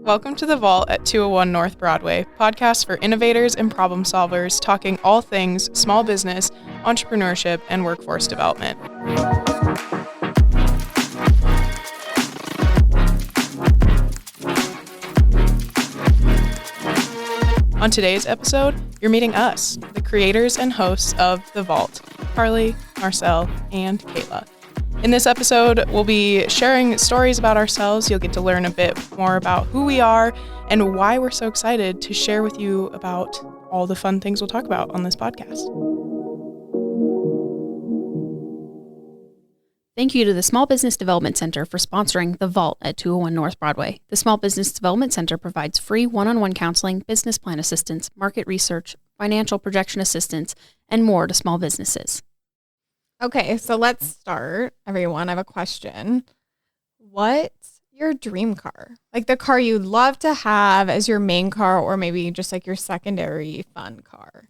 Welcome to The Vault at 201 North Broadway, podcast for innovators and problem solvers talking all things small business, entrepreneurship, and workforce development. On today's episode, you're meeting us, the creators and hosts of The Vault, Carly, Marcel, and Kayla. In this episode, we'll be sharing stories about ourselves. You'll get to learn a bit more about who we are and why we're so excited to share with you about all the fun things we'll talk about on this podcast. Thank you to the Small Business Development Center for sponsoring The Vault at 201 North Broadway. The Small Business Development Center provides free one-on-one counseling, business plan assistance, market research, financial projection assistance, and more to small businesses. Okay, so let's start, everyone. I have a question. What's your dream car? Like the car you'd love to have as your main car, or maybe just like your secondary fun car?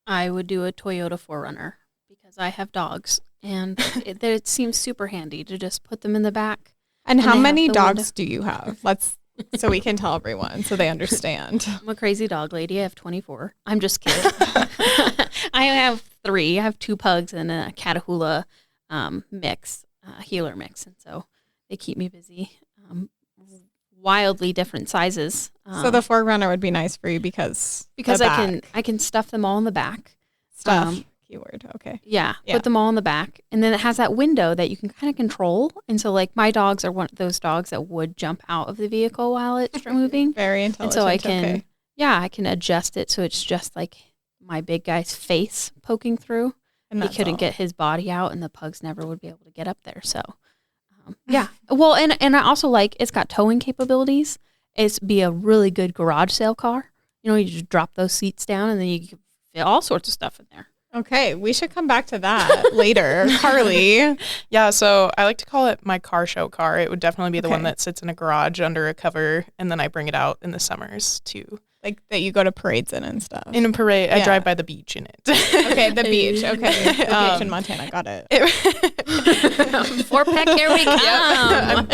I would do a Toyota 4Runner because I have dogs, and it seems super handy to just put them in the back. And how many dogs do you have? So we can tell everyone so they understand. I'm a crazy dog lady. I have 24. I'm just kidding. I have 3. I have 2 pugs and a Catahoula mix, healer mix. And so they keep me busy. Wildly different sizes. So the 4Runner would be nice for you because I can stuff them all in the back. Keyword. Okay. Yeah. Put them all in the back. And then it has that window that you can kind of control. And so like my dogs are one of those dogs that would jump out of the vehicle while it's moving. Very intelligent. And so I can, I can adjust it so it's just like my big guy's face poking through. And he couldn't get his body out, and the pugs never would be able to get up there. So, yeah. Well, and I also like it's got towing capabilities. It's be a really good garage sale car. You know, you just drop those seats down, and then you can fit all sorts of stuff in there. Okay, we should come back to that later. Carly. Yeah, so I like to call it my car show car. It would definitely be the one that sits in a garage under a cover, and then I bring it out in the summers too. Like that you go to parades in and stuff. In a parade, I drive by the beach in it. Okay, the beach. Okay, the beach in Montana. Got it. 4-Peck, here we come. I'm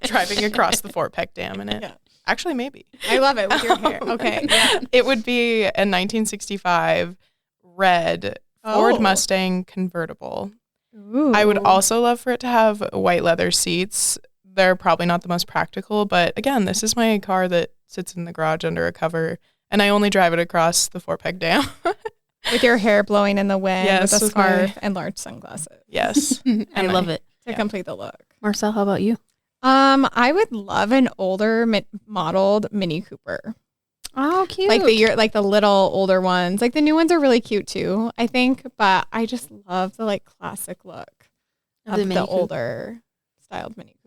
driving across the Fort Peck Dam in it. Yeah. Actually, maybe. I love it with your hair. Okay. Yeah. It would be a 1965 red Ford Mustang convertible. Ooh. I would also love for it to have white leather seats. They're probably not the most practical, but again, this is my car that sits in the garage under a cover, and I only drive it across the Fort Peck Dam. With your hair blowing in the wind, yes, with a scarf and large sunglasses. Yes. I love it. To complete the look. Marcel, how about you? I would love an older modeled Mini Cooper. Oh, cute. Like the little older ones. Like the new ones are really cute too, I think, but I just love the like classic look of the older styled Mini Cooper.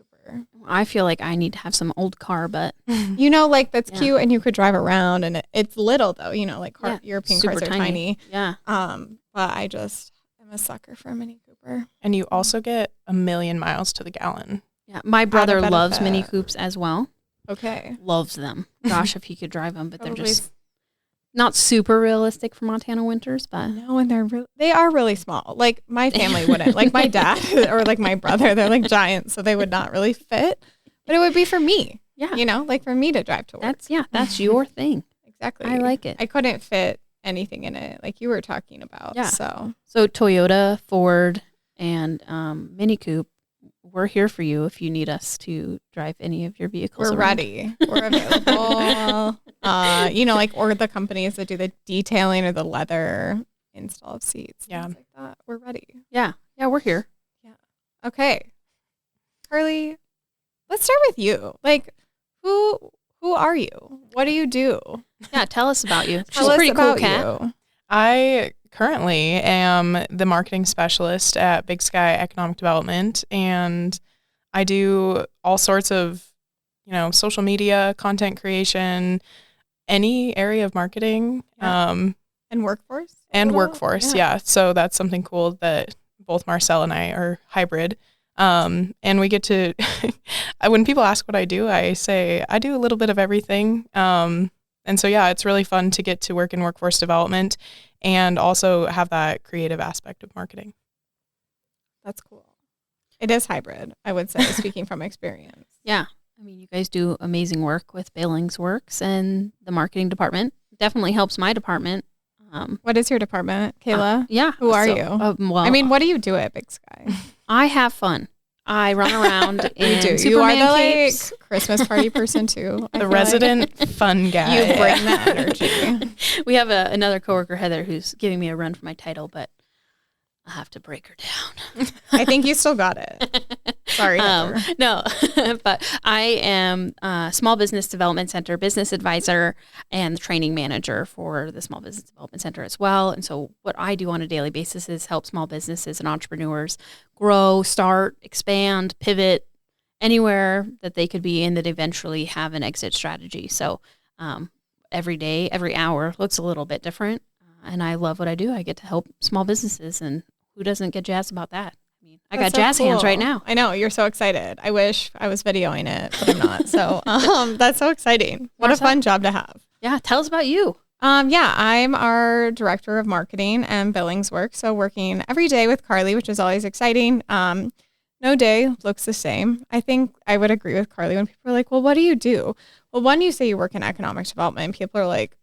I feel like I need to have some old car, but you know, like that's cute and you could drive around, and it's little though, you know, like European cars are tiny. Yeah. But I just am a sucker for a Mini Cooper. And you also get 1,000,000 miles to the gallon. Yeah. My brother loves Mini Coupes as well. Okay. Loves them. Gosh, if he could drive them, but they're just not super realistic for Montana winters. But no, and they are really small. Like my family wouldn't. Like my dad or like my brother, they're like giants, so they would not really fit. But it would be for me. Yeah. You know, like for me to drive to work. That's your thing. Exactly. I like it. I couldn't fit anything in it like you were talking about. Yeah. So Toyota, Ford, and Mini Coupe, we're here for you if you need us to drive any of your vehicles. We're ready. We're available. You know, like, or the companies that do the detailing or the leather install of seats. Yeah. Things like that. We're ready. Yeah. Yeah, we're here. Yeah. Okay. Carly, let's start with you. Like, who are you? What do you do? Yeah, tell us about you. She's a pretty cool cat. I currently am the marketing specialist at Big Sky Economic Development, and I do all sorts of, social media, content creation, any area of marketing. And workforce? Workforce, yeah. So that's something cool that both Marcel and I are hybrid. And we get to, when people ask what I do, I say I do a little bit of everything. And so, yeah, it's really fun to get to work in workforce development and also have that creative aspect of marketing. That's cool. It is hybrid, I would say, speaking from experience. Yeah. I mean, you guys do amazing work with Billings Works and the marketing department. Definitely helps my department. What is your department, Kayla? Yeah. Who are you? Well, I mean, what do you do at Big Sky? I have fun. I run around in You Superman are the capes. Christmas party person too. I The feel resident fun guy. You bring the energy. We have another coworker, Heather, who's giving me a run for my title, but I have to break her down. I think you still got it. Sorry, Heather. No, but I am Small Business Development Center business advisor and the training manager for the Small Business Development Center as well. And so what I do on a daily basis is help small businesses and entrepreneurs grow, start, expand, pivot anywhere that they could be in that eventually have an exit strategy. So every day, every hour looks a little bit different. And I love what I do. I get to help small businesses, and who doesn't get jazzed about that? I mean, I got jazz hands right now. I know, you're so excited. I wish I was videoing it, but I'm not. So that's so exciting. What a fun job to have. Yeah, tell us about you. Yeah, I'm our director of marketing and Billings Works. So working every day with Carly, which is always exciting. No day looks the same. I think I would agree with Carly when people are like, well, what do you do? Well, one, you say you work in economic development. People are like,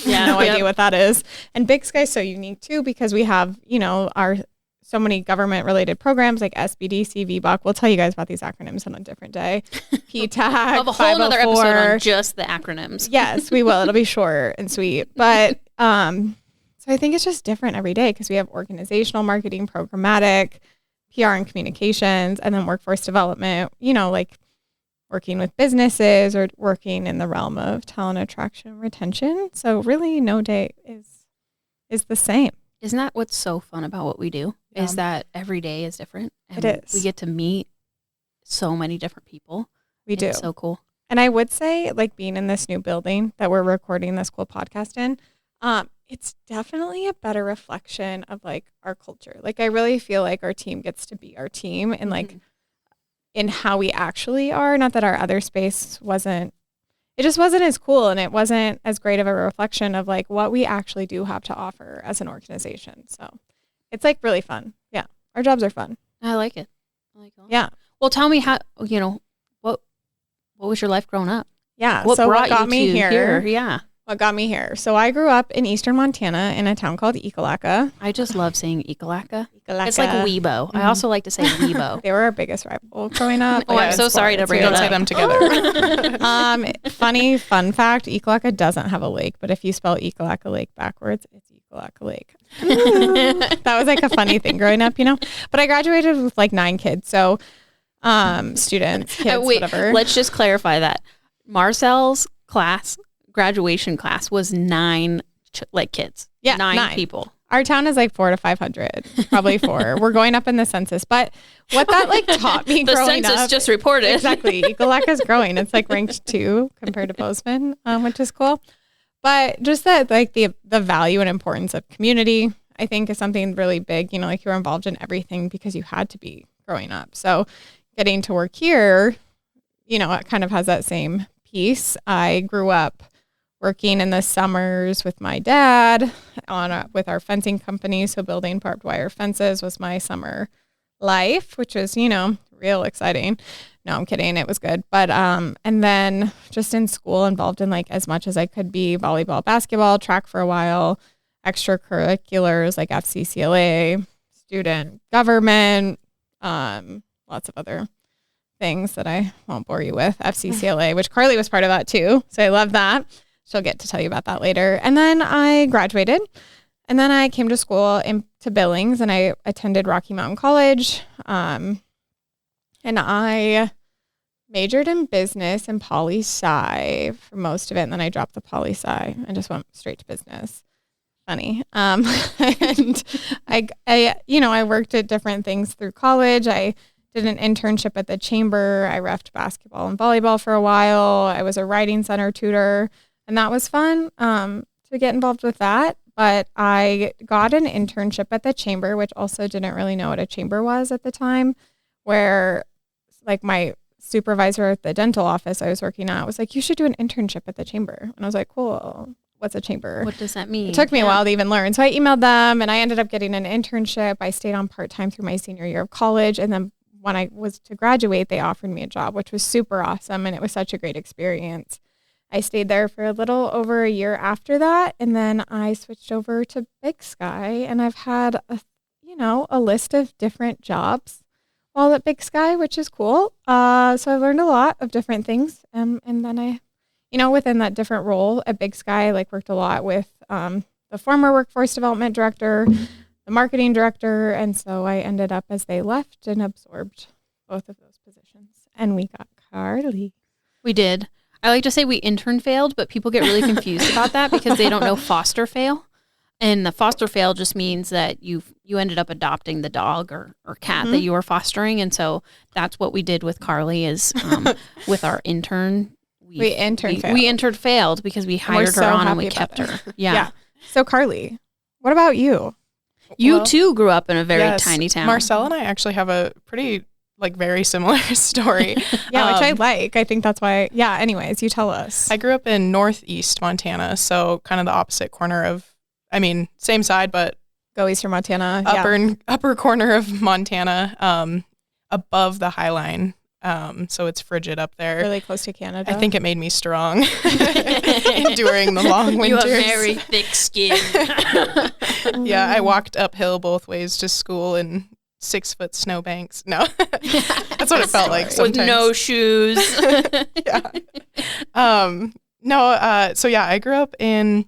no idea what that is. And Big Sky is so unique too, because we have, our so many government related programs like SBDC, VBOC. We'll tell you guys about these acronyms on a different day. PTAC, We'll have a whole other episode on just the acronyms. Yes, we will. It'll be short and sweet. But so I think it's just different every day because we have organizational marketing, programmatic, PR and communications, and then workforce development, like working with businesses or working in the realm of talent attraction and retention. So really no day is the same. Isn't that what's so fun about what we do? Yeah. Is that every day is different. And it is. We get to meet so many different people. We do. It's so cool. And I would say, like, being in this new building that we're recording this cool podcast in, it's definitely a better reflection of like our culture. Like, I really feel like our team gets to be our team and like in how we actually are. Not that our other space it just wasn't as cool, and it wasn't as great of a reflection of like what we actually do have to offer as an organization. So it's like really fun. Yeah. Our jobs are fun. I like it. Yeah. Well, tell me how, what was your life growing up? Yeah. What got me here? Yeah. What got me here? So I grew up in eastern Montana in a town called Ekalaka. I just love saying Ekalaka. It's like Weibo. I also like to say Weibo. They were our biggest rival growing up. I'm so sorry to bring it up. Don't say them together. Funny fun fact, Ekalaka doesn't have a lake, but if you spell Ekalaka Lake backwards, it's Ekalaka Lake. That was like a funny thing growing up, But I graduated with like 9 kids. So students, kids, whatever. Let's just clarify that. Marcel's graduation class was 9 kids. Yeah, 9 people. Our town is like 400 to 500, probably 4. We're going up in the census, but what that like taught me growing up. The census just reported. Exactly. Ekalaka is growing. It's like ranked 2 compared to Bozeman, which is cool. But just that like the value and importance of community, I think is something really big. Like you were involved in everything because you had to be growing up. So getting to work here, it kind of has that same piece. I grew up working in the summers with my dad with our fencing company. So building barbed wire fences was my summer life, which was, real exciting. No, I'm kidding. It was good. But, and then just in school involved in like as much as I could be, volleyball, basketball, track for a while, extracurriculars like FCCLA, student government, lots of other things that I won't bore you with. FCCLA, which Carly was part of that too. So I love that. She'll get to tell you about that later. And then I graduated, and then I came to school to Billings, and I attended Rocky Mountain College. And I majored in business and poli-sci for most of it. And then I dropped the poli-sci and just went straight to business. Funny. And I worked at different things through college. I did an internship at the chamber. I reffed basketball and volleyball for a while. I was a writing center tutor, and that was fun to get involved with that. But I got an internship at the chamber, which also didn't really know what a chamber was at the time, where like my supervisor at the dental office I was working at was like, you should do an internship at the chamber. And I was like, cool. What's a chamber? What does that mean? It took me a while to even learn. So I emailed them, and I ended up getting an internship. I stayed on part-time through my senior year of college. And then when I was to graduate, they offered me a job, which was super awesome. And it was such a great experience. I stayed there for a little over a year after that. And then I switched over to Big Sky, and I've had a list of different jobs while at Big Sky, which is cool. So I learned a lot of different things. And then I, within that different role at Big Sky, like worked a lot with the former workforce development director, the marketing director. And so I ended up, as they left, and absorbed both of those positions. And we got Carly. We did. I like to say we intern failed, but people get really confused about that because they don't know foster fail. And the foster fail just means that you ended up adopting the dog or cat that you were fostering. And so that's what we did with Carly is with our intern. We interned failed because we hired her on and we kept her. Yeah. So Carly, what about you? You too grew up in a very tiny town. Marcel and I actually have a pretty very similar story. Which I like. I think that's why. Yeah. Anyways, you tell us. I grew up in Northeast Montana, so kind of the opposite corner of, same side, but go eastern Montana. Upper corner of Montana, above the High Line. So it's frigid up there. Really close to Canada. I think it made me strong enduring the long winters. You have very thick skin. Yeah, I walked uphill both ways to school in 6-foot snowbanks. No, that's what it felt like sometimes. With no shoes. So I grew up in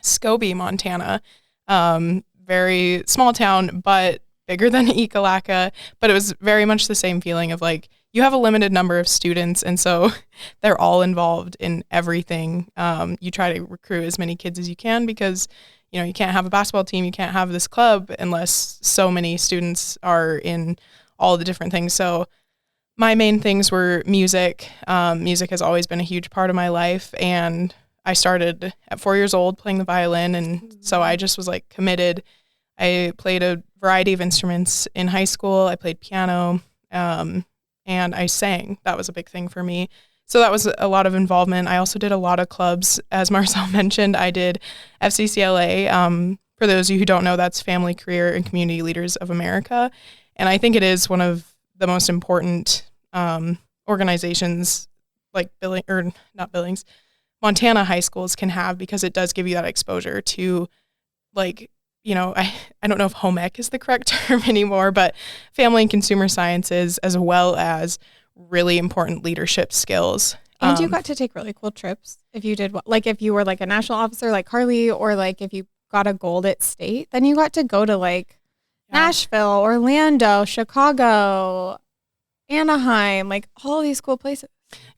Scobie, Montana. Very small town, but bigger than Ekalaka. But it was very much the same feeling of you have a limited number of students, and so they're all involved in everything. You try to recruit as many kids as you can because, you can't have a basketball team, you can't have this club unless so many students are in all the different things. So my main things were music. Music has always been a huge part of my life, and I started at 4 years old playing the violin, and so I just was committed. I played a variety of instruments in high school. I played piano, and I sang. That was a big thing for me. So that was a lot of involvement. I also did a lot of clubs. As Marcel mentioned, I did FCCLA. For those of you who don't know, that's Family, Career, and Community Leaders of America. And I think it is one of the most important organizations Montana high schools can have, because it does give you that exposure to I don't know if home ec is the correct term anymore, but family and consumer sciences, as well as really important leadership skills. And you got to take really cool trips if you did, if you were a national officer like Carly, or if you got a gold at state, then you got to go to Nashville, Orlando, Chicago, Anaheim, all these cool places.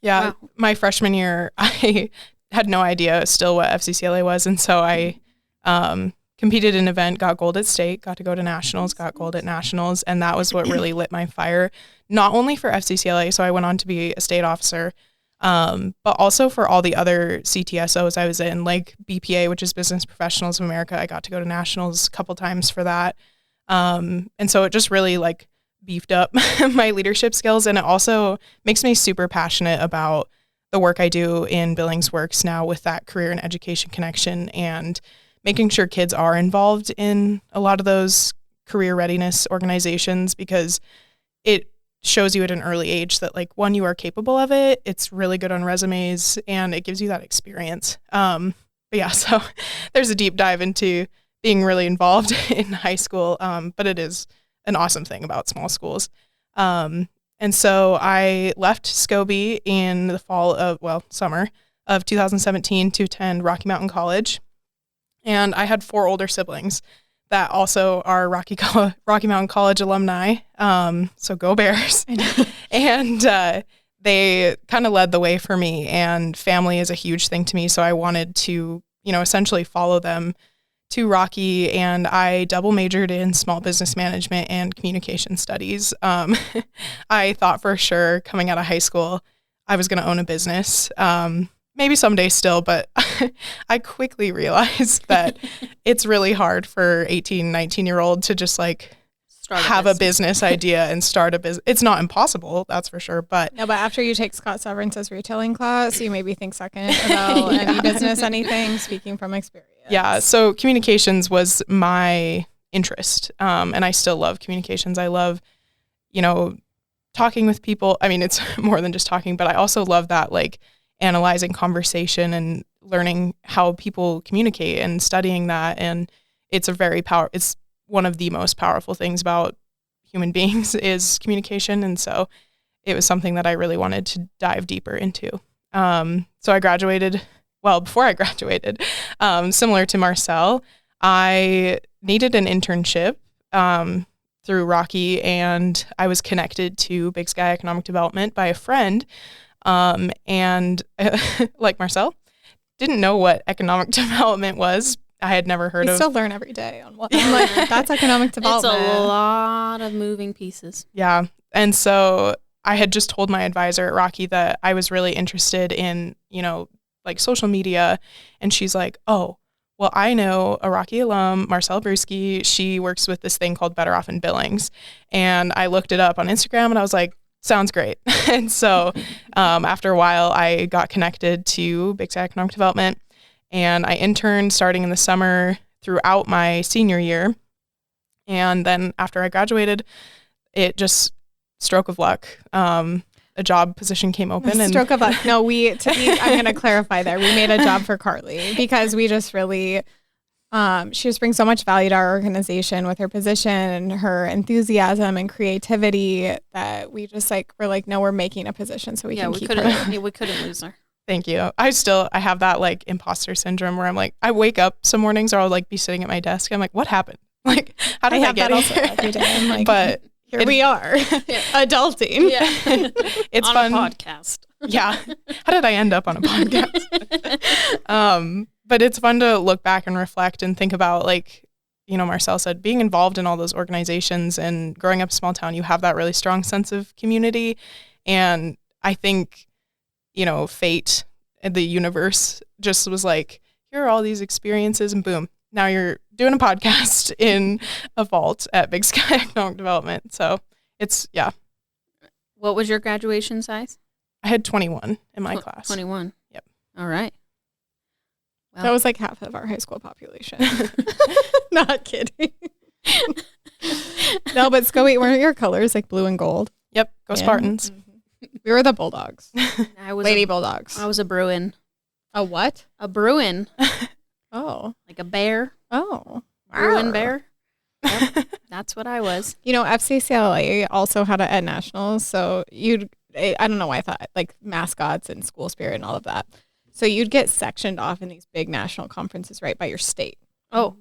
Yeah. Wow. My freshman year, I had no idea still what FCCLA was. And so I competed in an event, got gold at state, got to go to nationals, got gold at nationals. And that was what really lit my fire, not only for FCCLA. So I went on to be a state officer, but also for all the other CTSOs I was in, like BPA, which is Business Professionals of America. I got to go to nationals a couple times for that. And so it just really beefed up my leadership skills. And it also makes me super passionate about the work I do in Billings Works now with that career and education connection, and making sure kids are involved in a lot of those career readiness organizations, because it shows you at an early age that one, you are capable of it. It's really good on resumes, and it gives you that experience. So there's a deep dive into being really involved in high school. But it is an awesome thing about small schools. And so I left Scobie in the summer of 2017 to attend Rocky Mountain College. And I had 4 older siblings that also are Rocky Mountain College alumni. So go Bears. And they kind of led the way for me, and family is a huge thing to me. So I wanted to, essentially follow them to Rocky, and I double majored in small business management and communication studies. I thought for sure coming out of high school, I was going to own a business. Maybe someday still, but I quickly realized that it's really hard for 18, 19-year-old to just have a business idea and start a business. It's not impossible, that's for sure. But after you take Scott Severance's retailing class, you maybe think second about any business, anything, speaking from experience. Yeah, so communications was my interest, and I still love communications. I love, talking with people. I mean, it's more than just talking, but I also love that, like, analyzing conversation and learning how people communicate and studying that. And it's it's one of the most powerful things about human beings is communication. And so it was something that I really wanted to dive deeper into. So I graduated, before I graduated, similar to Marcel, I needed an internship through Rocky, and I was connected to Big Sky Economic Development by a friend. And like Marcel, didn't know what economic development was. I had never heard of. We still learn every day on what. I'm like, that's economic development. It's a lot of moving pieces. Yeah. And so I had just told my advisor at Rocky that I was really interested in, like social media. And she's like, oh, well, I know a Rocky alum, Marcel Brusky. She works with this thing called Better Off in Billings. And I looked it up on Instagram and I was like, sounds great. And so after a while, I got connected to Big Sky Economic Development. And I interned starting in the summer throughout my senior year. And then after I graduated, it just stroke of luck. A job position came open. And stroke of luck. No, I'm going to clarify there. We made a job for Carly because we just really, she just brings so much value to our organization with her position and her enthusiasm and creativity that we just we're like, no, we're making a position so we can keep her. We couldn't lose her. Thank you. I have that like imposter syndrome where I'm like, I wake up some mornings or I'll like be sitting at my desk. I'm like, what happened? Like, how did I get here? Also every day. I'm like, but here we are, adulting. Yeah. It's on fun. A podcast. Yeah. How did I end up on a podcast? But it's fun to look back and reflect and think about, like, Marcel said, being involved in all those organizations and growing up in a small town, you have that really strong sense of community. And I think, fate and the universe just was like, here are all these experiences and boom, now you're doing a podcast in a vault at Big Sky Economic Development. So it's, yeah. What was your graduation size? I had 21 in my class. 21. Yep. All right. Well, that was like half of our high school population. Not kidding. No, but Scoey, weren't your colors like blue and gold? Yep. Go Spartans. Mm-hmm. We were the Bulldogs. Lady Bulldogs. I was a Bruin. A what? A Bruin. Oh. Like a bear. Oh. Bruin bear. Yep. That's what I was. FCCLA also had at nationals. So I don't know why I thought like mascots and school spirit and all of that. So you'd get sectioned off in these big national conferences right by your state. Oh.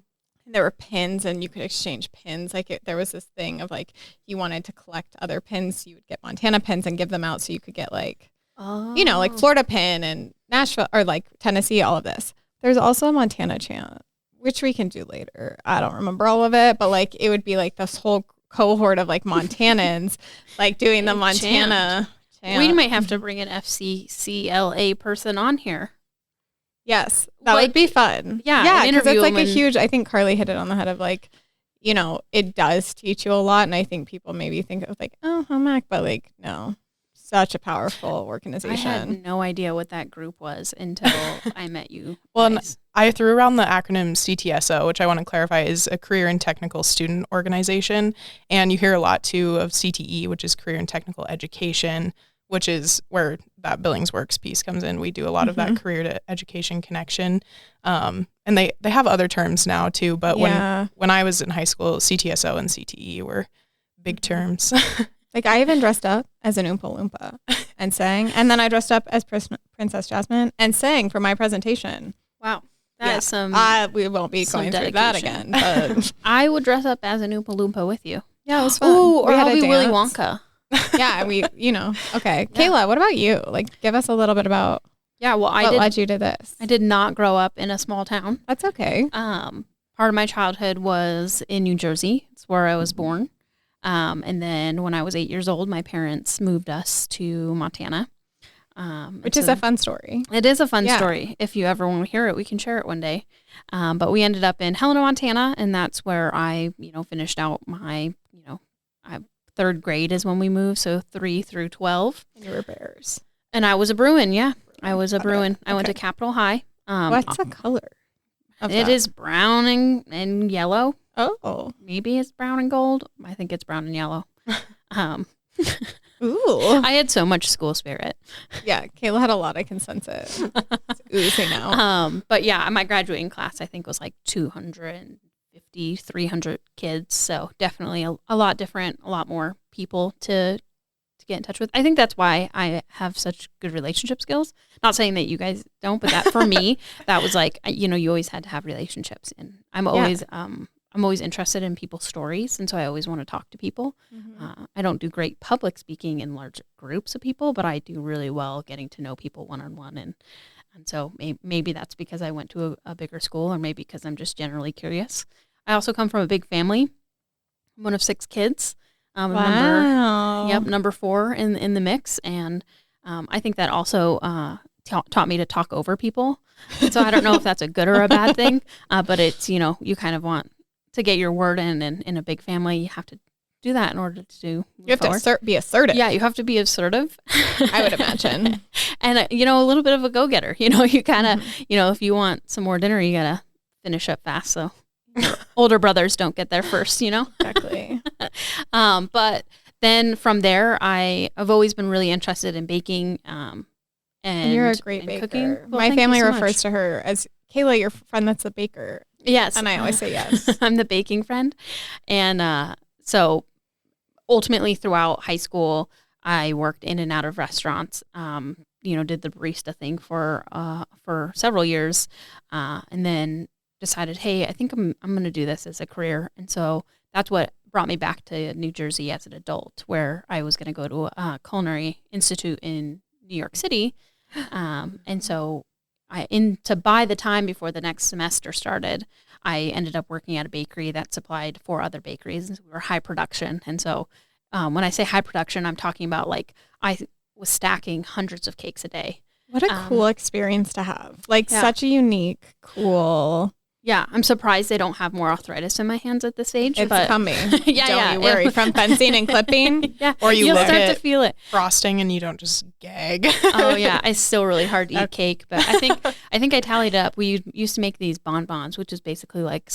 And there were pins and you could exchange pins. There was this thing of like, you wanted to collect other pins. You would get Montana pins and give them out so you could get like, like Florida pin and Nashville or like Tennessee, all of this. There's also a Montana chant, which we can do later. I don't remember all of it, but like it would be like this whole cohort of like Montanans like doing the Montana chant. We might have to bring an FCCLA person on here. Yes, that would be fun. Yeah, because it's like a huge, I think Carly hit it on the head of like, it does teach you a lot. And I think people maybe think of like, oh, home ec, but like, no, such a powerful organization. I had no idea what that group was until I met you. Well, I threw around the acronym CTSO, which I want to clarify is a Career and Technical Student Organization. And you hear a lot too of CTE, which is Career and Technical Education, which is where that Billings Works piece comes in. We do a lot of that career to education connection. And they have other terms now too, but when I was in high school, CTSO and CTE were big terms. Like I even dressed up as an Oompa Loompa and sang. And then I dressed up as Princess Jasmine and sang for my presentation. Wow. That is some we won't be going through that again. But I would dress up as an Oompa Loompa with you. Yeah, it was fun. Ooh, or I'll be Willy Wonka. Yeah, okay. Yeah. Kayla, what about you? Like, give us a little bit about what led you to this. I did not grow up in a small town. That's okay. Part of my childhood was in New Jersey. It's where I was born. And then when I was 8 years old, my parents moved us to Montana. Which is a fun story. It is a fun story. If you ever want to hear it, we can share it one day. But we ended up in Helena, Montana, and that's where I, finished out my, third grade is when we moved, so 3 through 12. And you were Bears. And I was a Bruin, yeah. I was a Bruin. I went to Capitol High. What's the color of it? That? Is brown and yellow. Oh. Maybe it's brown and gold. I think it's brown and yellow. Ooh. I had so much school spirit. Yeah, Kayla had a lot of consensus. It's oozing out. But yeah, my graduating class, I think, was like 250, 300 kids. So definitely a lot different, a lot more people to get in touch with. I think that's why I have such good relationship skills. Not saying that you guys don't, but that for me, that was like, you know, you always had to have relationships. And I'm always interested in people's stories. And so I always want to talk to people. Mm-hmm. I don't do great public speaking in large groups of people, but I do really well getting to know people one-on-one. And so maybe that's because I went to a bigger school, or maybe because I'm just generally curious. I also come from a big family. I'm one of 6 kids. Wow. Number 4 in the mix. And I think that also taught me to talk over people. So I don't know if that's a good or a bad thing, but it's, you know, you kind of want to get your word in, and in a big family, you have to do that in order to You have to be assertive. Yeah, you have to be assertive. I would imagine. And, you know, a little bit of a go-getter. You know, you kind of, you know, if you want some more dinner, you got to finish up fast. So older brothers don't get there first, you know? Exactly. But then from there, I've always been really interested in baking. And you're a great baker. Cooking. Well, my family so refers much to her as Kayla, your friend that's a baker. Yes. And I always say yes. I'm the baking friend. And so ultimately throughout high school, I worked in and out of restaurants, you know, did the barista thing for several years, and then decided, hey, I think I'm going to do this as a career. And so that's what brought me back to New Jersey as an adult, where I was going to go to a culinary institute in New York City. And so to buy the time before the next semester started, I ended up working at a bakery that supplied 4 other bakeries. And so we were high production. And so when I say high production, I'm talking about like I was stacking hundreds of cakes a day. What a cool experience to have. Like such a unique, cool. Yeah, I'm surprised they don't have more arthritis in my hands at this age. It's coming. Don't you worry. Yeah. From fencing and clipping. Yeah, Or you'll start to feel it. Frosting and you don't just gag. Oh yeah, it's still really hard to eat cake, but I think I tallied up. We used to make these bonbons, which is basically like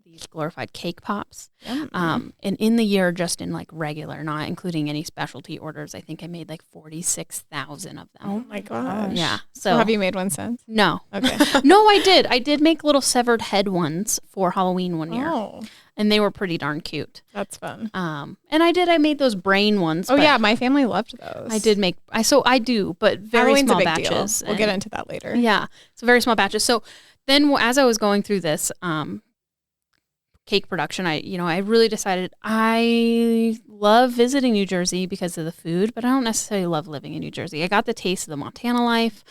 these glorified cake pops. And in the year, just in like regular, not including any specialty orders, I think I made like 46,000 of them. Oh my gosh. Yeah. So have you made one since? No. Okay. No, I did. I did make little severed head ones for Halloween one year. Oh. And they were pretty darn cute. That's fun. And I made those brain ones. Oh yeah, my family loved those. I did make, I do, but very Halloween's small a big batches. Deal. We'll get into that later. Yeah. So very small batches. So then as I was going through this, cake production, I really decided I love visiting New Jersey because of the food, but I don't necessarily love living in New Jersey. I got the taste of the Montana life.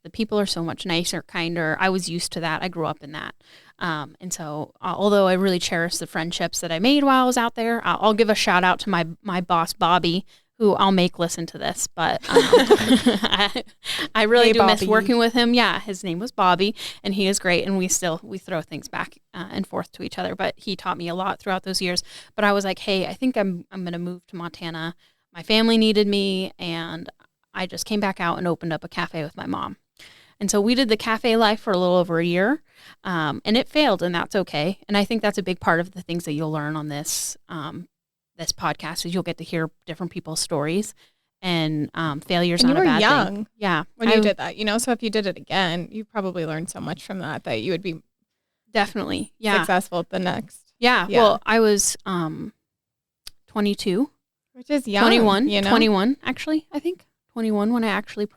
The people are so much nicer, kinder. I was used to that. I grew up in that. And so although I really cherish the friendships that I made while I was out there, I'll give a shout out to my boss, Bobby, who I'll make listen to this, but I really do miss working with him. Yeah, his name was Bobby, and he is great, and we throw things back and forth to each other, but he taught me a lot throughout those years. But I was like, hey, I think I'm going to move to Montana. My family needed me, and I just came back out and opened up a cafe with my mom. And so we did the cafe life for a little over a year, and it failed, and that's okay. And I think that's a big part of the things that you'll learn on this podcast is you'll get to hear different people's stories, and failure's not a bad thing. You were young, yeah, when you did that, So if you did it again, you probably learned so much from that you would be definitely successful at the next. Yeah. Well, I was 22, which is young. 21 actually. I think 21 when I actually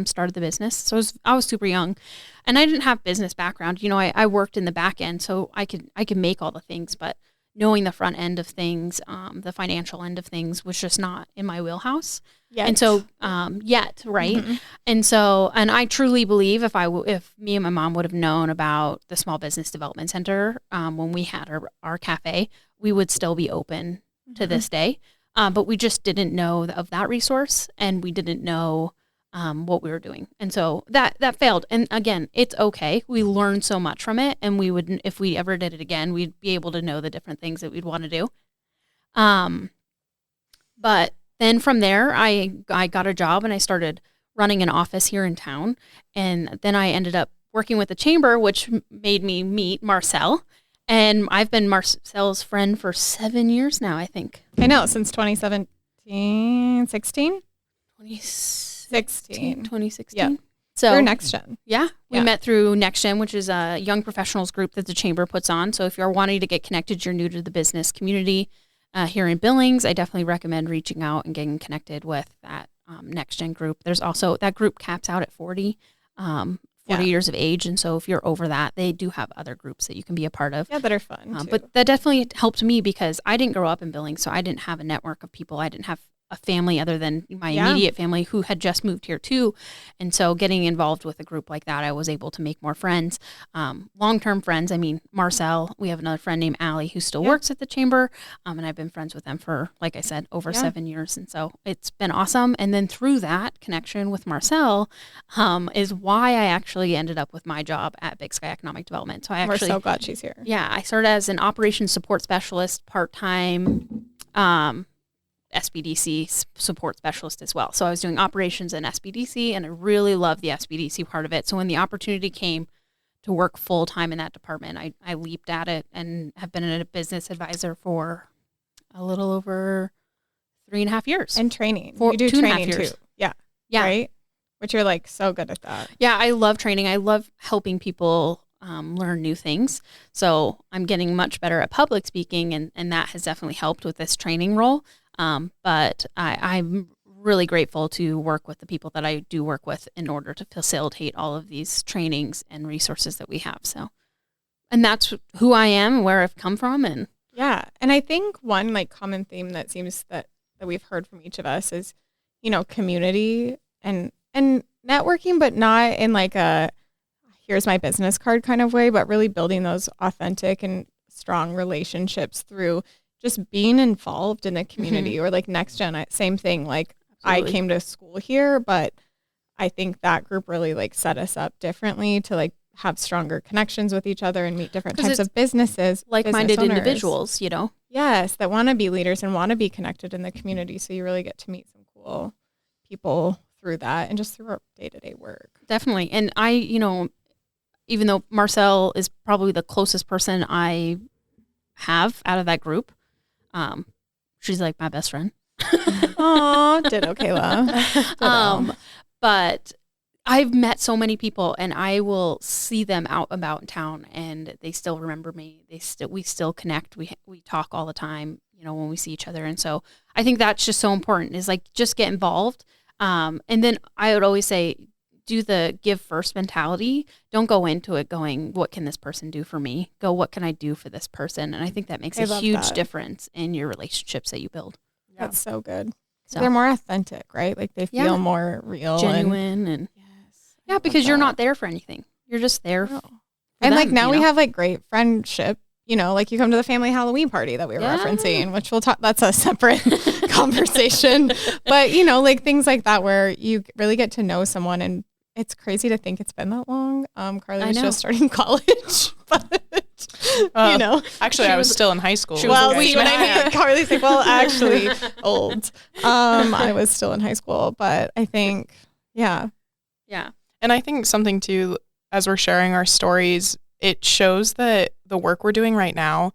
started the business. So I was super young, and I didn't have business background. I worked in the back end, so I could make all the things, but knowing the front end of things, the financial end of things was just not in my wheelhouse. Yet. And so, right? Mm-hmm. And so, and I truly believe if me and my mom would have known about the Small Business Development Center when we had our cafe, we would still be open to this day. But we just didn't know of that resource, and we didn't know what we were doing. And so that failed. And again, it's okay. We learned so much from it, and we would, if we ever did it again, we'd be able to know the different things that we'd want to do. But then from there, I got a job, and I started running an office here in town. And then I ended up working with the chamber, which made me meet Marcel. And I've been Marcel's friend for 7 years now, I think. I know, since 2017. 2016. 2016. Yeah. So Through Next Gen. Yeah, we Yeah. met through Next Gen, which is a young professionals group that the chamber puts on. So if you're wanting to get connected, you're new to the business community here in Billings, I definitely recommend reaching out and getting connected with that Next Gen group. There's also, that group caps out at 40 years of age. And so if you're over that, they do have other groups that you can be a part of. Yeah, that are fun too. But that definitely helped me because I didn't grow up in Billings, so I didn't have a network of people. I didn't have a family other than my immediate family who had just moved here too. And so getting involved with a group like that, I was able to make more friends, long-term friends. I mean, Marcel, we have another friend named Allie who still works at the chamber. And I've been friends with them for, like I said, over 7 years. And so it's been awesome. And then through that connection with Marcel is why I actually ended up with my job at Big Sky Economic Development. So we're so glad she's here. Yeah, I started as an operations support specialist, part-time, SBDC support specialist as well. So I was doing operations in SBDC, and I really loved the SBDC part of it. So when the opportunity came to work full time in that department, I leaped at it and have been a business advisor for a little over 3.5 years. And training. For you do 2.5 training years. too. Yeah. Yeah. Right? Which you're like so good at that. Yeah, I love training. I love helping people learn new things. So I'm getting much better at public speaking, and that has definitely helped with this training role. But I'm really grateful to work with the people that I do work with in order to facilitate all of these trainings and resources that we have. So, and that's who I am and where I've come from. And yeah. And I think one like common theme that seems that we've heard from each of us is, you know, community and networking, but not in like a here's my business card kind of way, but really building those authentic and strong relationships through just being involved in the community. Or like Next Gen, same thing. Like Absolutely. I came to school here, but I think that group really like set us up differently to like have stronger connections with each other and meet different types of businesses. Like-minded individuals, you know? Yes, that want to be leaders and want to be connected in the community. So you really get to meet some cool people through that and just through our day-to-day work. Definitely. And I, you know, even though Marcel is probably the closest person I have out of that group, she's like my best friend. Aw, ditto, Kayla. But I've met so many people, and I will see them out about in town, and they still remember me. We still connect. We talk all the time, you know, when we see each other. And so I think that's just so important, is like just get involved. And then I would always say, do the give first mentality. Don't go into it going, what can this person do for me? Go, what can I do for this person? And I think that makes a huge difference in your relationships that you build. Yeah. That's so good. So they're more authentic, right? Like they feel more real, genuine, and yeah, because you're not there for anything. You're just there. For and them, like now you we know? have like great friendship. You know, like you come to the family Halloween party that we were referencing, which we'll talk. That's a separate conversation. But you know, like things like that where you really get to know someone, and it's crazy to think it's been that long. Carly was just starting college, but you know, actually, I was still in high school. Well, see what I mean. Carly's like, well, actually, old. I was still in high school, but I think, yeah. And I think something too, as we're sharing our stories, it shows that the work we're doing right now,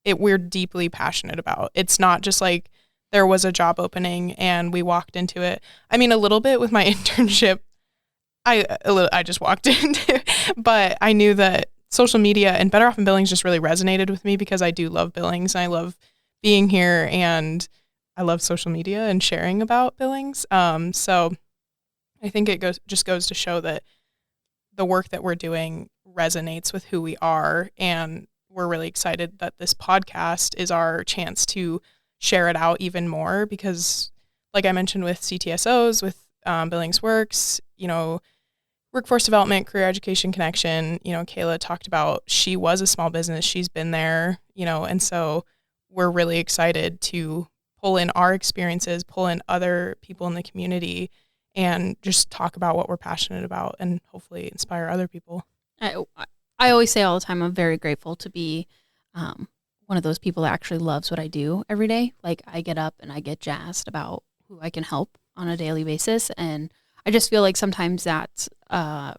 we're deeply passionate about. It's not just like there was a job opening and we walked into it. I mean, a little bit with my internship, I just walked into, but I knew that social media and Better Off in Billings just really resonated with me because I do love Billings and I love being here and I love social media and sharing about Billings. So I think it goes to show that the work that we're doing resonates with who we are, and we're really excited that this podcast is our chance to share it out even more because, like I mentioned with CTSOs, with Billings Works, you know, workforce development, career education connection, you know, Kayla talked about she was a small business, she's been there, you know, and so we're really excited to pull in our experiences, pull in other people in the community, and just talk about what we're passionate about and hopefully inspire other people. I always say all the time, I'm very grateful to be one of those people that actually loves what I do every day. Like I get up and I get jazzed about who I can help on a daily basis. And I just feel like sometimes that's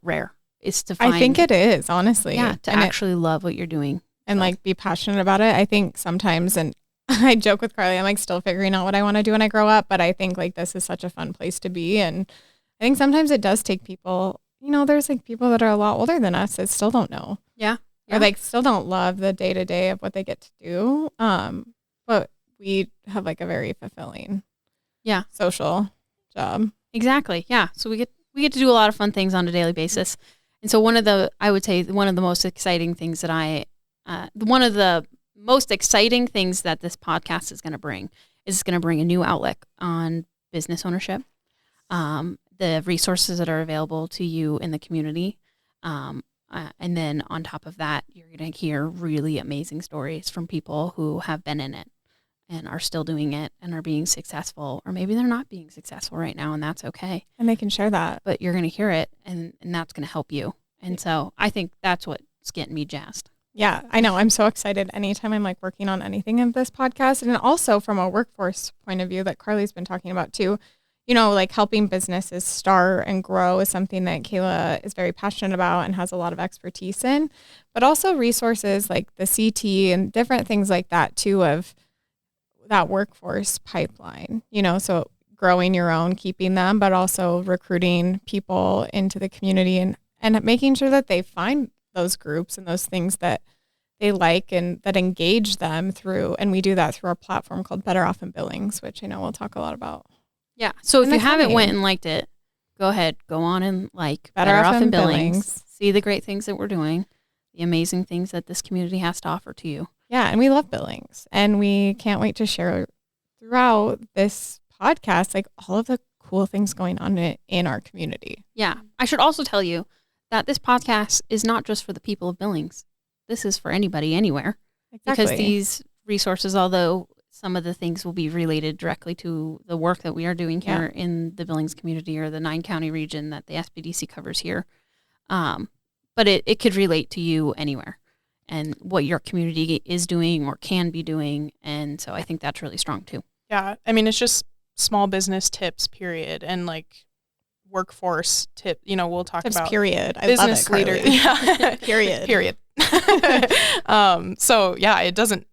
rare is to find. I think it is, honestly. Yeah, to actually love what you're doing. And like be passionate about it. I think sometimes, and I joke with Carly, I'm like still figuring out what I want to do when I grow up, but I think like this is such a fun place to be. And I think sometimes it does take people, there's like people that are a lot older than us that still don't know. Yeah. Or like still don't love the day to day of what they get to do. But we have like a very fulfilling social job. Exactly. Yeah. So we get to do a lot of fun things on a daily basis. And so I would say one of the most exciting things that one of the most exciting things that this podcast is going to bring is it's going to bring a new outlet on business ownership, the resources that are available to you in the community. And then on top of that, you're going to hear really amazing stories from people who have been in it and are still doing it and are being successful, or maybe they're not being successful right now, and that's okay. And they can share that. But you're going to hear it, and that's going to help you. And so I think that's what's getting me jazzed. Yeah, I know. I'm so excited anytime I'm like working on anything in this podcast. And also from a workforce point of view that Carly's been talking about too, like helping businesses start and grow is something that Kayla is very passionate about and has a lot of expertise in, but also resources like the CT and different things like that too, of that workforce pipeline, so growing your own, keeping them, but also recruiting people into the community and making sure that they find those groups and those things that they like and that engage them through. And we do that through our platform called Better Off in Billings, which I know we'll talk a lot about. Yeah. So if you haven't went and liked it, go ahead, go on and like Better Off in Billings. See the great things that we're doing, the amazing things that this community has to offer to you. Yeah. And we love Billings, and we can't wait to share throughout this podcast, like all of the cool things going on in our community. Yeah. I should also tell you that this podcast is not just for the people of Billings. This is for anybody, anywhere. Exactly. Because these resources, although some of the things will be related directly to the work that we are doing here in the Billings community or the 9-county region that the SBDC covers here, but it could relate to you anywhere and what your community is doing or can be doing. And so I think that's really strong too. Yeah. I mean, it's just small business tips, period. And like workforce tip, we'll talk tips, about period. I business love it, leader. Yeah. Period. So yeah, it doesn't,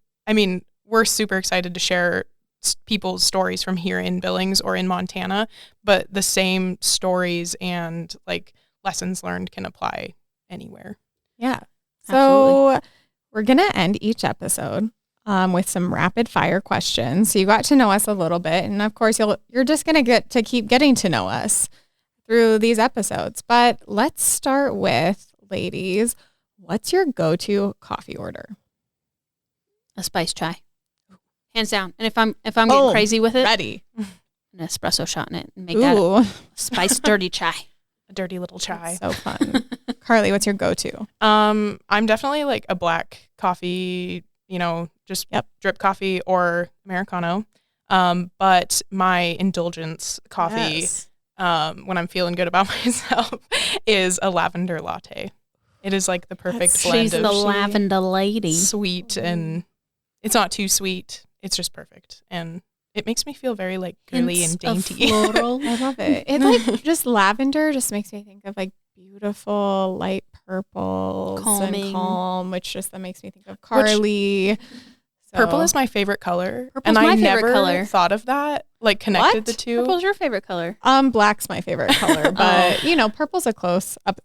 we're super excited to share people's stories from here in Billings or in Montana, but the same stories and like lessons learned can apply anywhere. Yeah. Absolutely. So we're going to end each episode with some rapid fire questions. So you got to know us a little bit. And of course, you're just going to get to keep getting to know us through these episodes. But let's start with, ladies, what's your go-to coffee order? A spice chai. Hands down. And if I'm getting crazy with it, ready. An espresso shot in it and make that a spice dirty chai. A dirty little chai. That's so fun. Carly, what's your go-to? I'm definitely like a black coffee, just drip coffee or Americano. But my indulgence coffee, when I'm feeling good about myself, is a lavender latte. It is like the perfect blend She's of the lavender lady. Sweet, and it's not too sweet. It's just perfect. And it makes me feel very like girly and dainty. Floral. I love it. It like just lavender just makes me think of like beautiful light purples and calm, which just that makes me think of Carly. Purple is my favorite color. Purple's and my I favorite never color. thought of that, like connected the two. Purple's your favorite color. Black's my favorite color, but purple's a close up.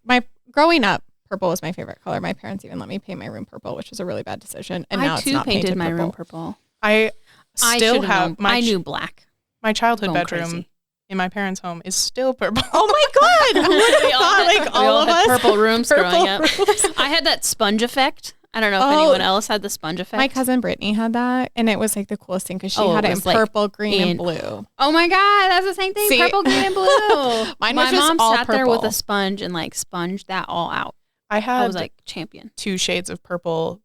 Growing up, purple was my favorite color. My parents even let me paint my room purple, which was a really bad decision. And now I it's not painted my purple. room purple. I still have I knew black. My childhood Going bedroom crazy. in my parents' home is still purple. Oh my God. Who would have thought like all of us? Purple rooms growing up. rooms. I had that sponge effect. I don't know if anyone else had the sponge effect. My cousin Brittany had that, and it was like the coolest thing because she had it in like purple, green, and blue. Oh my God, that's the same thing. See? Purple, green, and blue. My mom all sat there with purple. a sponge and like sponged that all out. I was like champion. 2 shades of purple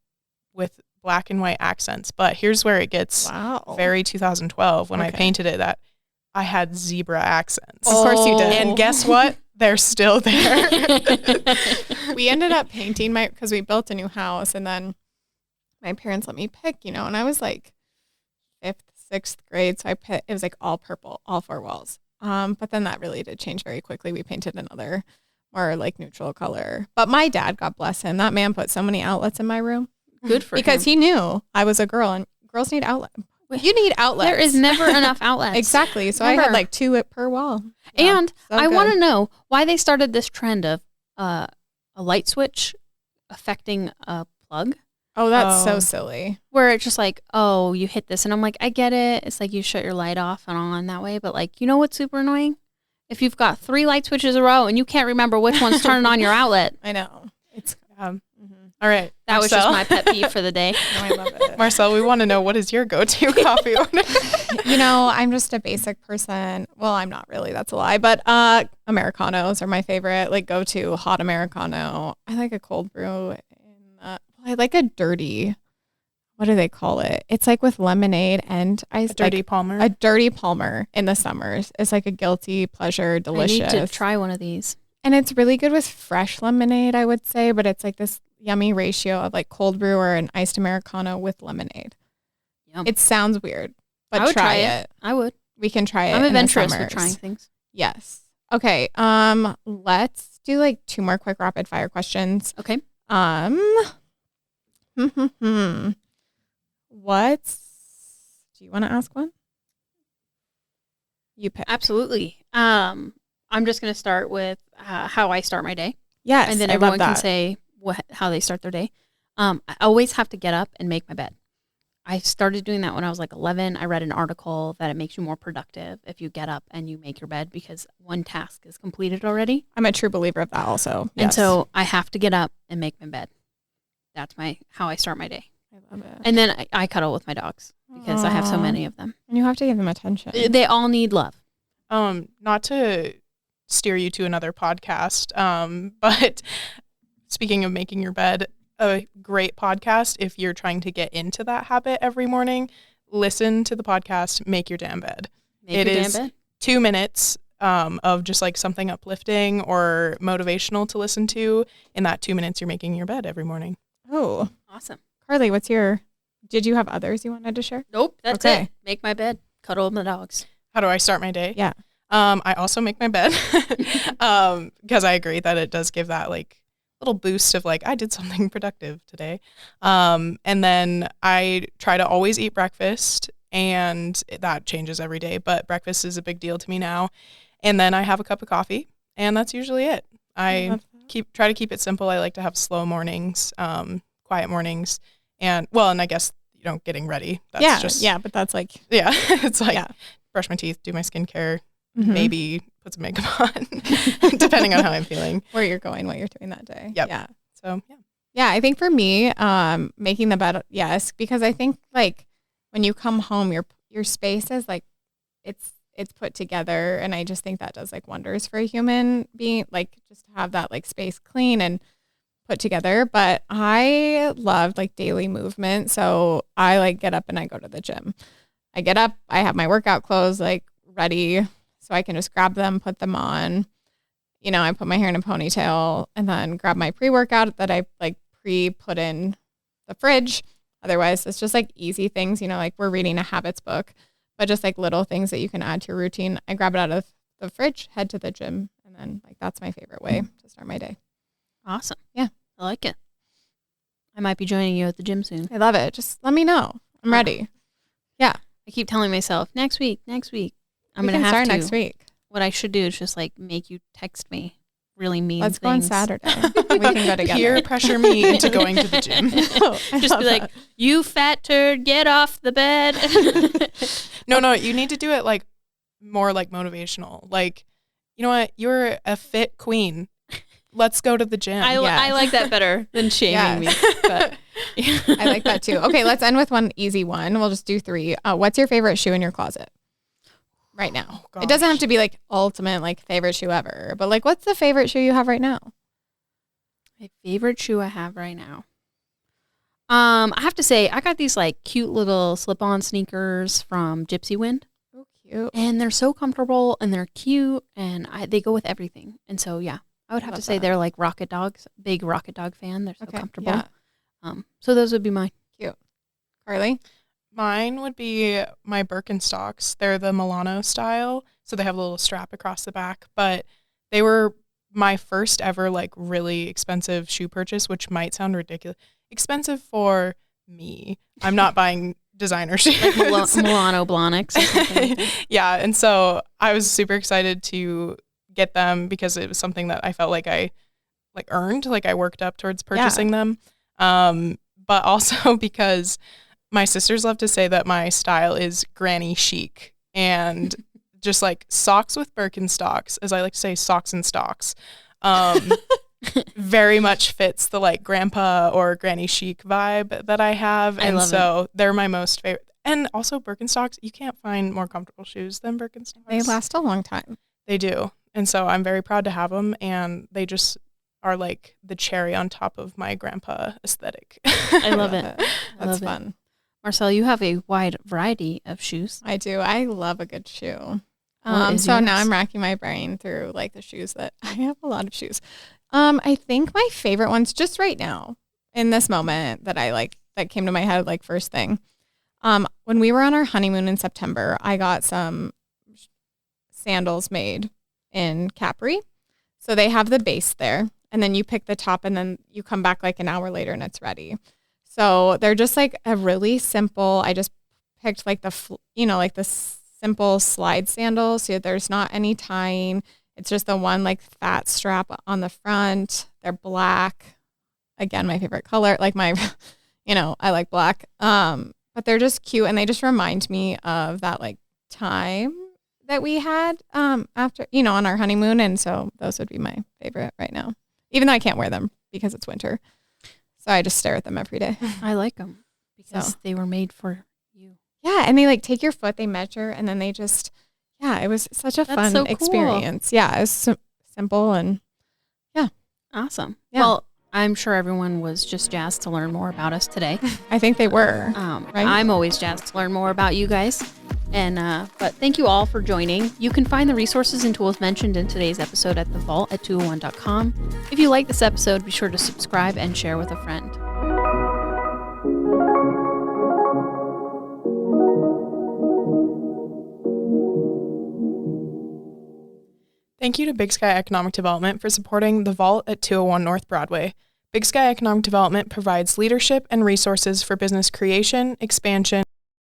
with black and white accents, but here's where it gets very 2012 when I painted it, that I had zebra accents. Of course you did. And guess what? They're still there. We ended up painting because we built a new house, and then my parents let me pick, and I was like 5th, 6th grade, so it was like all purple, all 4 walls. But then that really did change very quickly. We painted another more like neutral color. But my dad, God bless him, that man put so many outlets in my room. Good for him. Because he knew I was a girl, and girls need outlets. You need outlets. There is never enough outlets. Exactly. So I Never. had like 2 per wall. And so I good. want to know why they started this trend of a light switch affecting a plug, Oh, that's Oh. so silly. where it's just like, oh, you hit this. And I'm like, I get it. It's like you shut your light off and on that way. But like, you know what's super annoying? If you've got 3 light switches in a row and you can't remember which one's turning on your outlet. I know. It's All right. That was just Marcel. my pet peeve for the day. no, I love it. Marcel, we want to know, what is your go-to coffee order? You know, I'm just a basic person. Well, I'm not really. That's a lie. But Americanos are my favorite. Like go-to hot Americano. I like a cold brew. I like a dirty. What do they call it? It's like with lemonade and ice. Dirty Palmer. A dirty Palmer in the summers. It's like a guilty pleasure, delicious. I need to try one of these. And it's really good with fresh lemonade, I would say. But it's like this yummy ratio of like cold brew or an iced Americano with lemonade. Yum. It sounds weird, but I would try it. I would. We can try it. I'm in the adventurous with summers. trying things. Yes. Okay. Let's do like 2 more quick rapid fire questions. Okay. Do you want to ask one? You pick. Absolutely. I'm just going to start with how I start my day. Yes. And then I everyone love can that. say how they start their day. I always have to get up and make my bed. I started doing that when I was like 11. I read an article that it makes you more productive if you get up and you make your bed because one task is completed already. I'm a true believer of that also. And Yes. so I have to get up and make my bed. That's how I start my day. I love it. And then I cuddle with my dogs because I have so Aw. many of them. And you have to give them attention. They all need love. Not to steer you to another podcast, but speaking of making your bed, a great podcast if you're trying to get into that habit every morning, listen to the podcast Make Your Damn Bed. Make It your is damn bed. 2 minutes of just like something uplifting or motivational to listen to. In that 2 minutes, you're making your bed every morning. Oh, Awesome. Carly, did you have others you wanted to share? Nope, that's Okay. it. Make my bed. Cuddle with my dogs. How do I start my day? Yeah. I also make my bed because I agree that it does give that like little boost of like, I did something productive today. And then I try to always eat breakfast, and that changes every day, but breakfast is a big deal to me now. And then I have a cup of coffee, and that's usually it. I love that. try to keep it simple. I like to have slow mornings, quiet mornings, and I guess, getting ready. That's but that's like yeah. It's like Yeah. brush my teeth, do my skincare, mhm, maybe put some makeup on, depending on how I'm feeling. where you're going, what you're doing that day. Yep. Yeah. So yeah. Yeah, I think for me, making the bed, yes, because I think like when you come home, your space is like it's put together, and I just think that does like wonders for a human being, like just to have that like space clean and put together. But I love like daily movement, so I like get up and I go to the gym. I get up, I have my workout clothes like ready, so I can just grab them, put them on. I put my hair in a ponytail and then grab my pre-workout that I like put in the fridge. Otherwise, it's just like easy things, like we're reading a habits book, but just like little things that you can add to your routine. I grab it out of the fridge, head to the gym, and then like that's my favorite way to start my day. Awesome. Yeah. I like it. I might be joining you at the gym soon. I love it. Just let me know. I'm ready. I keep telling myself next week. I'm We going to can have start to. next week. What I should do is just like make you text me really mean Let's go on things. Saturday. We can go together. Peer pressure me into going to the gym. I Just love be like, that. you fat turd, get off the bed. No, you need to do it like more like motivational. Like, you know what? You're a fit queen. Let's go to the gym. I like that better than shaming Yes. me. But I like that too. Okay, let's end with one easy one. We'll just do 3. What's your favorite shoe in your closet right now? Oh, It doesn't have gosh. to be like ultimate like favorite shoe ever, but like what's the favorite shoe you have right now? my favorite shoe I have right now. I have to say, I got these like cute little slip-on sneakers from Gypsy Wind, Oh, cute. and they're so comfortable and they're cute, and they go with everything. And so, yeah, I would have to Love say that. they're like Rocket Dogs. Big Rocket Dog fan. They're so Okay, comfortable. yeah. So those would be mine. Carly? Mine would be my Birkenstocks. They're the Milano style, so they have a little strap across the back, but they were my first ever like really expensive shoe purchase, which might sound ridiculous. Expensive for me. I'm not buying designer shoes. Like Milano Blahniks or something like that. Yeah, and so I was super excited to get them because it was something that I felt like I earned, like I worked up towards purchasing them. But also because my sisters love to say that my style is granny chic, and just like socks with Birkenstocks, as I like to say, socks and stocks, very much fits the like grandpa or granny chic vibe that I have. And so they're my most favorite. And also Birkenstocks, you can't find more comfortable shoes than Birkenstocks. They last a long time. They do. And so I'm very proud to have them, and they just are like the cherry on top of my grandpa aesthetic. I love it. That's fun. Marcel, you have a wide variety of shoes. I do. I love a good shoe. What is so yours? now I'm racking my brain through like the shoes that I have a lot of shoes. I think my favorite ones just right now in this moment that I like that came to my head like first thing. When we were on our honeymoon in September, I got some sandals made in Capri. So they have the base there, and then you pick the top, and then you come back like an hour later and it's ready. So they're just like a really simple, I just picked like the simple slide sandals. So there's not any tying. It's just the one like fat strap on the front. They're black. Again, my favorite color. Like my, I like black. But they're just cute, and they just remind me of that like time that we had after, on our honeymoon. And so those would be my favorite right now, even though I can't wear them because it's winter. So I just stare at them every day. I like them because they were made for you. Yeah. And they like take your foot, they measure, and then they just, it was such a fun experience. Yeah. It was simple and awesome. Yeah. Well, I'm sure everyone was just jazzed to learn more about us today. I think they were. Right? I'm always jazzed to learn more about you guys. And but thank you all for joining. You can find the resources and tools mentioned in today's episode at thevault at 201.com. If you like this episode, be sure to subscribe and share with a friend. Thank you to Big Sky Economic Development for supporting The Vault at 201 North Broadway. Big Sky Economic Development provides leadership and resources for business creation, expansion,